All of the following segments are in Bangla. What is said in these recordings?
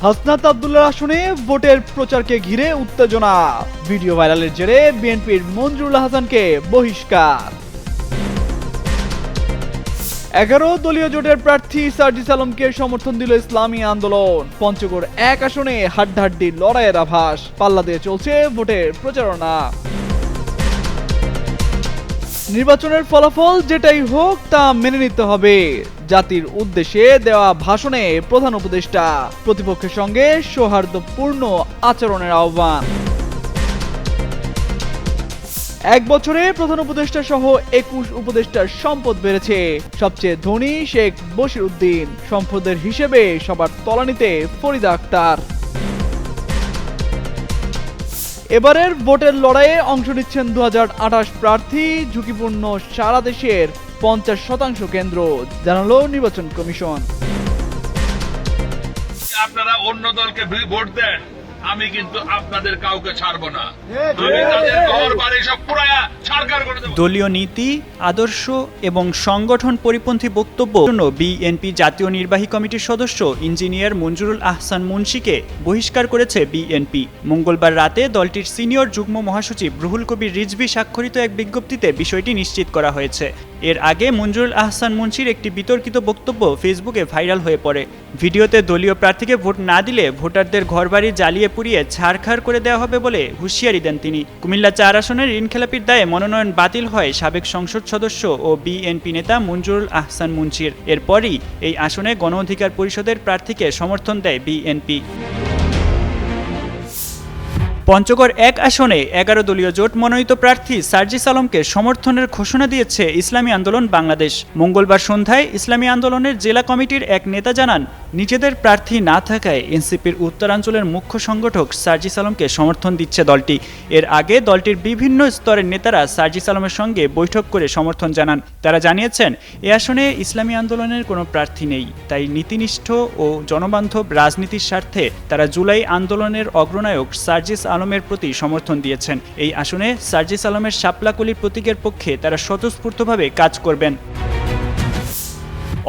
হাসনাত আব্দুল্লাহর আসনে ভোটের প্রচারকে ঘিরে উত্তেজনা, ভিডিও ভাইরালের জেরে বিএনপির মঞ্জুরুল হাসানকে বহিষ্কার। 11 দলীয় জোটের প্রার্থী সার্জিস আলমকে সমর্থন দিল ইসলামী আন্দোলন। পঞ্চগড় 1 আসনে হাড্ডাহাড্ডি লড়াইয়ের আভাস, পাল্লা দিয়ে চলছে ভোটের প্রচারণা। নির্বাচনের ফলাফল যেটাই হোক তা মেনে নিতে হবে, জাতির উদ্দেশ্যে দেওয়া ভাষণে প্রধান উপদেষ্টা। প্রতিপক্ষের সঙ্গে সৌহার্দ্যপূর্ণ আচরণের আহ্বান। 1 বছরে প্রধান উপদেষ্টা সহ 21 উপদেষ্টার সম্পদ বেড়েছে। সবচেয়ে ধনী শেখ বশির উদ্দিন, সম্পদের হিসেবে সবার তলানিতে ফরিদা আক্তার। এবারের ভোটের লড়াইয়ে অংশ নিচ্ছেন 2028 প্রার্থী, ঝুঁকিপূর্ণ সারা দেশের 50% কেন্দ্র, জানালো নির্বাচন কমিশন। আপনারা অন্য দলকে ভোট দেন, আমি কিন্তু আপনাদের কাউকে ছাড়বো না। আমি তাদের ঘর বাড়ি সব পুরায়া ছারখার করে দেব। দলীয় নীতি, আদর্শ এবং সংগঠন পরিপন্থী বক্তব্যের জন্য বিএনপি জাতীয় নির্বাহী কমিটির সদস্য ইঞ্জিনিয়ার মঞ্জুরুল আহসান মুন্সিকে বহিষ্কার করেছে বিএনপি। মঙ্গলবার রাতে দলটির সিনিয়র যুগ্ম মহাসচিব রুহুল কবির রিজভী স্বাক্ষরিত এক বিজ্ঞপ্তিতে বিষয়টি নিশ্চিত করা হয়েছে। এর আগে মঞ্জুরুল আহসান মুন্সির একটি বিতর্কিত বক্তব্য ফেসবুকে ভাইরাল হয়ে পড়ে। ভিডিওতে দলীয় প্রার্থীকে ভোট না দিলে ভোটারদের ঘরবাড়ি জ্বালিয়ে পুড়িয়ে ছারখার করে দেওয়া হবে বলে হুঁশিয়ারি দেন তিনি। কুমিল্লা 4 আসনের ঋণখেলাপির দায়ে মনোনয়ন বাতিল হয় সাবেক সংসদ সদস্য ও বিএনপি নেতা মঞ্জুরুল আহসান মুন্সির। এরপরই এই আসনে গণ অধিকার পরিষদের প্রার্থীকে সমর্থন দেয় বিএনপি। পঞ্চগড় 1 আসনে 11 দলীয় জোট মনোনীত প্রার্থী সার্জিস আলমকে সমর্থনের ঘোষণা দিয়েছে ইসলামী আন্দোলন বাংলাদেশ। মঙ্গলবার সন্ধ্যায় ইসলামী আন্দোলনের জেলা কমিটির এক নেতা জানান, নিজেদের প্রার্থী না থাকায় এনসিপির উত্তরাঞ্চলের মুখ্য সংগঠক সার্জিস আলমকে সমর্থন দিচ্ছে দলটি। এর আগে দলটির বিভিন্ন স্তরের নেতারা সার্জিস আলমের সঙ্গে বৈঠক করে সমর্থন জানান। তারা জানিয়েছেন, এ আসনে ইসলামী আন্দোলনের কোনো প্রার্থী নেই, তাই নীতিনিষ্ঠ ও জনবান্ধব রাজনীতির স্বার্থে তারা জুলাই আন্দোলনের অগ্রনায়ক সার্জিস আলমের প্রতি সমর্থন দিয়েছেন। এই আসনে সার্জিস আলমের শাপলাকলির প্রতীকের পক্ষে তারা স্বতঃস্ফূর্তভাবে কাজ করবেন।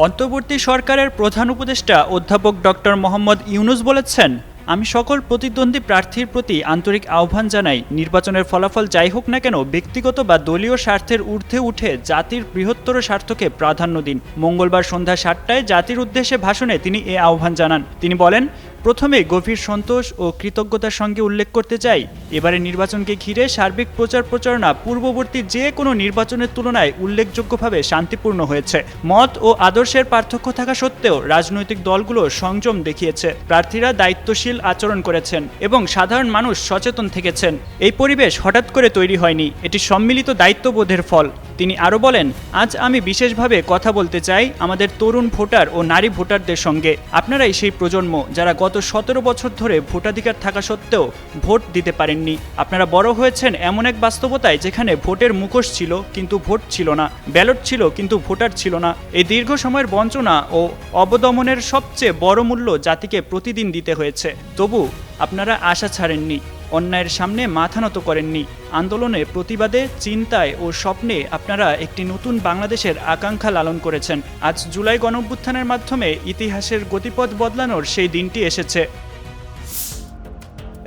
অন্তর্বর্তী সরকারের প্রধান উপদেষ্টা অধ্যাপক ডক্টর মোহাম্মদ ইউনুস বলেছেন, আমি সকল প্রতিদ্বন্দ্বী প্রার্থীর প্রতি আন্তরিক আহ্বান জানাই, নির্বাচনের ফলাফল যাই হোক না কেন ব্যক্তিগত বা দলীয় স্বার্থের ঊর্ধ্বে উঠে জাতির বৃহত্তর স্বার্থকে প্রাধান্য দিন। মঙ্গলবার সন্ধ্যা 7টায় জাতির উদ্দেশ্যে ভাষণে তিনি এ আহ্বান জানান। তিনি বলেন, প্রথমে গভীর সন্তোষ ও কৃতজ্ঞতার সঙ্গে উল্লেখ করতে চাই, এবারে নির্বাচনকে ঘিরে সার্বিক প্রচার প্রচারণা পূর্ববর্তী যে কোনো নির্বাচনের তুলনায় উল্লেখযোগ্যভাবে শান্তিপূর্ণ হয়েছে। মত ও আদর্শের পার্থক্য থাকা সত্ত্বেও রাজনৈতিক দলগুলো সংযম দেখিয়েছে, প্রার্থীরা দায়িত্বশীল আচরণ করেছেন এবং সাধারণ মানুষ সচেতন থেকেছেন। এই পরিবেশ হঠাৎ করে তৈরি হয়নি, এটি সম্মিলিত দায়িত্ববোধের ফল। তিনি আরও বলেন, আজ আমি বিশেষভাবে কথা বলতে চাই আমাদের তরুণ ভোটার ও নারী ভোটারদের সঙ্গে। আপনারাই সেই প্রজন্ম যারা গত 17 বছর ধরে ভোটাধিকার থাকা সত্ত্বেও ভোট দিতে পারেননি। আপনারা বড় হয়েছেন এমন এক বাস্তবতায় যেখানে ভোটের মুখোশ ছিল কিন্তু ভোট ছিল না, ব্যালট ছিল কিন্তু ভোটার ছিল না। এই দীর্ঘ সময়ের বঞ্চনা ও অবদমনের সবচেয়ে বড় মূল্য জাতিকে প্রতিদিন দিতে হয়েছে। তবু আপনারা আশা ছাড়েননি, অন্যায়ের সামনে মাথা নত করেননি। আন্দোলনে, প্রতিবাদে, চিন্তায় ও স্বপ্নে আপনারা একটি নতুন বাংলাদেশের আকাঙ্ক্ষা লালন করেছেন। আজ জুলাই গণঅভ্যুত্থানের মাধ্যমে ইতিহাসের গতিপথ বদলানোর সেই দিনটি এসেছে।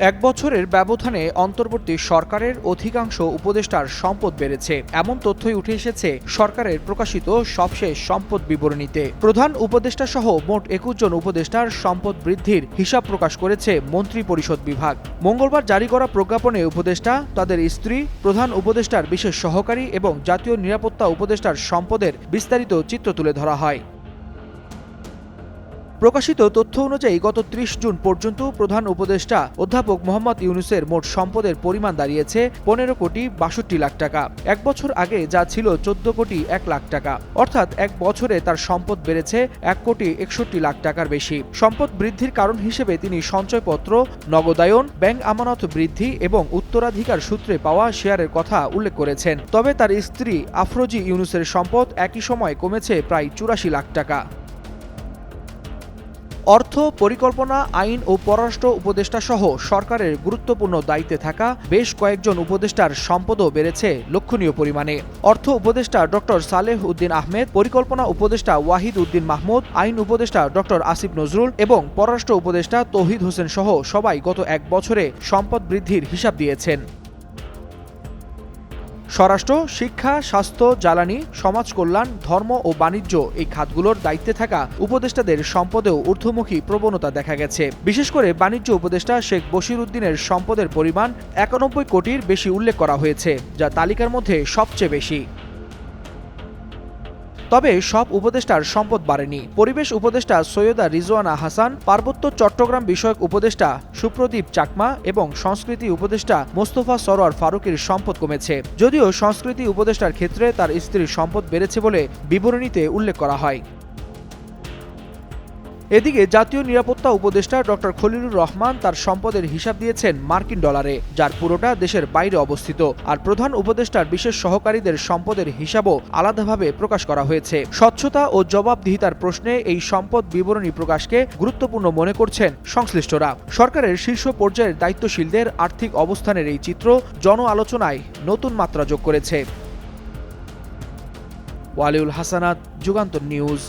1 বছরের ব্যবধানে অন্তর্বর্তী সরকারের অধিকাংশ উপদেষ্টার সম্পদ বেড়েছে, এমন তথ্যই উঠে এসেছে সরকারের প্রকাশিত সবশেষ সম্পদ বিবরণীতে। প্রধান উপদেষ্টা সহ মোট 21 জন উপদেষ্টার সম্পদ বৃদ্ধির হিসাব প্রকাশ করেছে মন্ত্রী পরিষদ বিভাগ। মঙ্গলবার জারি করা প্রজ্ঞাপনে উপদেষ্টা, তাদের স্ত্রী, প্রধান উপদেষ্টার বিশেষ সহকারী এবং জাতীয় নিরাপত্তা উপদেষ্টার সম্পদের বিস্তারিত চিত্র তুলে ধরা হয়। প্রকাশিত তথ্য অনুযায়ী গত 30 জুন পর্যন্ত প্রধান উপদেষ্টা অধ্যাপক মোহাম্মদ ইউনুসের মোট সম্পদের পরিমাণ দাঁড়িয়েছে 15 কোটি 62 লাখ টাকা। 1 বছর আগে যা ছিল 14 কোটি 1 লাখ টাকা, অর্থাৎ 1 বছরে তার সম্পদ বেড়েছে 1 কোটি 61 লাখ টাকার বেশি। সম্পদ বৃদ্ধির কারণ হিসেবে তিনি সঞ্চয়পত্র, নগদায়ন, ব্যাংক আমানত বৃদ্ধি এবং উত্তরাধিকার সূত্রে পাওয়া শেয়ারের কথা উল্লেখ করেছেন। তবে তার স্ত্রী আফরোজি ইউনুসের সম্পদ একই সময় কমেছে প্রায় 84 লাখ টাকা। অর্থ, পরিকল্পনা, আইন ও পররাষ্ট্র উপদেষ্টা সহ সরকারের গুরুত্বপূর্ণ দায়িত্বে থাকা বেশ কয়েকজন উপদেষ্টার সম্পদও বেড়েছে লক্ষণীয় পরিমাণে। অর্থ উপদেষ্টা ডক্টর সালেহ উদ্দিন আহমেদ, পরিকল্পনা উপদেষ্টা ওয়াহিদ উদ্দিন মাহমুদ, আইন উপদেষ্টা ডক্টর আসিফ নজরুল এবং পররাষ্ট্র উপদেষ্টা তৌহিদ হোসেন সহ সবাই গত এক বছরে সম্পদ বৃদ্ধির হিসাব দিয়েছেন। স্বরাষ্ট্র, শিক্ষা, স্বাস্থ্য, জ্বালানি, সমাজ কল্যাণ, ধর্ম ও বাণিজ্য এই খাতগুলোর দায়িত্বে থাকা উপদেষ্টাদের সম্পদেও ঊর্ধ্বমুখী প্রবণতা দেখা গেছে। বিশেষ করে বাণিজ্য উপদেষ্টা শেখ বশির উদ্দিনের সম্পদের পরিমাণ ৯১ কোটির বেশি উল্লেখ করা হয়েছে, যা তালিকার মধ্যে সবচেয়ে বেশি। তবে সব উপদেষ্টার সম্পদ বাড়েনি। পরিবেশ উপদেষ্টা সৈয়দা রিজওয়ানা হাসান, পার্বত্য চট্টগ্রাম বিষয়ক উপদেষ্টা সুপ্রদীপ চাকমা এবং সংস্কৃতি উপদেষ্টা মোস্তফা সরোয়ার ফারুকের সম্পদ কমেছে। যদিও সংস্কৃতি উপদেষ্টার ক্ষেত্রে তার স্ত্রীর সম্পদ বেড়েছে বলে বিবরণীতে উল্লেখ করা হয়। এদিকে জাতীয় নিরাপত্তা উপদেষ্টা ডক্টর খলিলুর রহমান তার সম্পদের হিসাব দিয়েছেন মার্কিন ডলারে, যার পুরোটা দেশের বাইরে অবস্থিত। আর প্রধান উপদেষ্টার বিশেষ সহকারীদের সম্পদের হিসাবও আলাদাভাবে প্রকাশ করা হয়েছে। স্বচ্ছতা ও জবাবদিহিতার প্রশ্নে এই সম্পদ বিবরণী প্রকাশকে গুরুত্বপূর্ণ মনে করছেন সংশ্লিষ্টরা। সরকারের শীর্ষ পর্যায়ের দায়িত্বশীলদের আর্থিক অবস্থানের এই চিত্র জন আলোচনায় নতুন মাত্রা যোগ করেছে। ওয়ালিউল হাসানাত, যুগান্তর নিউজ।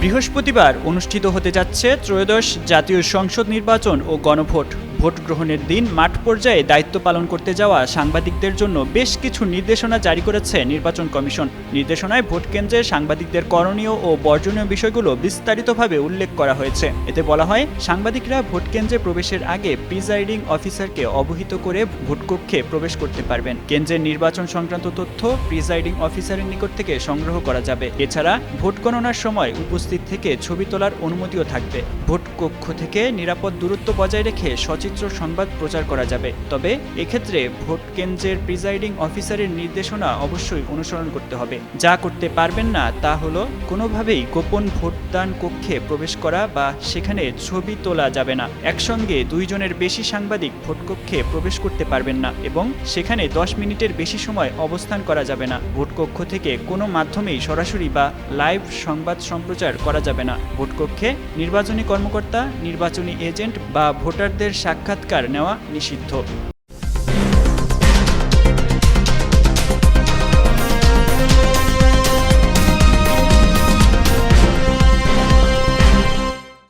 বৃহস্পতিবার অনুষ্ঠিত হতে যাচ্ছে ত্রয়োদশ জাতীয় সংসদ নির্বাচন ও গণভোট। ভোট গ্রহণের দিন মাঠ পর্যায়ে দায়িত্ব পালন করতে যাওয়া সাংবাদিকদের জন্য বেশ কিছু নির্দেশনা জারি করেছে নির্বাচন কমিশন। নির্দেশনায় ভোট কেন্দ্রে সাংবাদিকদের করণীয় ও বর্জনীয় বিষয়গুলো বিস্তারিতভাবে উল্লেখ করা হয়েছে। এতে বলা হয়, সাংবাদিকরা ভোট কেন্দ্রে প্রবেশের আগে প্রিজাইডিং অফিসারকে অবহিত করে ভোটকক্ষে প্রবেশ করতে পারবেন। কেন্দ্রের নির্বাচন সংক্রান্ত তথ্য প্রিজাইডিং অফিসারের নিকট থেকে সংগ্রহ করা যাবে। এছাড়া ভোট গণনার সময় উপস্থিত থেকে ছবি তোলার অনুমতিও থাকবে। ভোট কক্ষ থেকে নিরাপদ দূরত্ব বজায় রেখে সচিত্র সংবাদ প্রচার করা যাবে। তবে এক্ষেত্রে ভোট কেন্দ্রের প্রিজাইডিং অফিসারের নির্দেশনা অবশ্যই অনুসরণ করতে হবে। যা করতে পারবেন না তা হলো কোনোভাবেই গোপন ভোটদান কক্ষে প্রবেশ করা বা সেখানে ছবি তোলা যাবে না। একসঙ্গে 2 জনের বেশি সাংবাদিক ভোটকক্ষে প্রবেশ করতে পারবেন না এবং সেখানে 10 মিনিটের বেশি সময় অবস্থান করা যাবে না। ভোটকক্ষ থেকে কোনো মাধ্যমেই সরাসরি বা লাইভ সংবাদ সম্প্রচার করা যাবে না। ভোটকক্ষে নির্বাচনী কর্মকর্তা, নির্বাচনী এজেন্ট বা ভোটারদের সাক্ষাৎকার নেওয়া নিষিদ্ধ।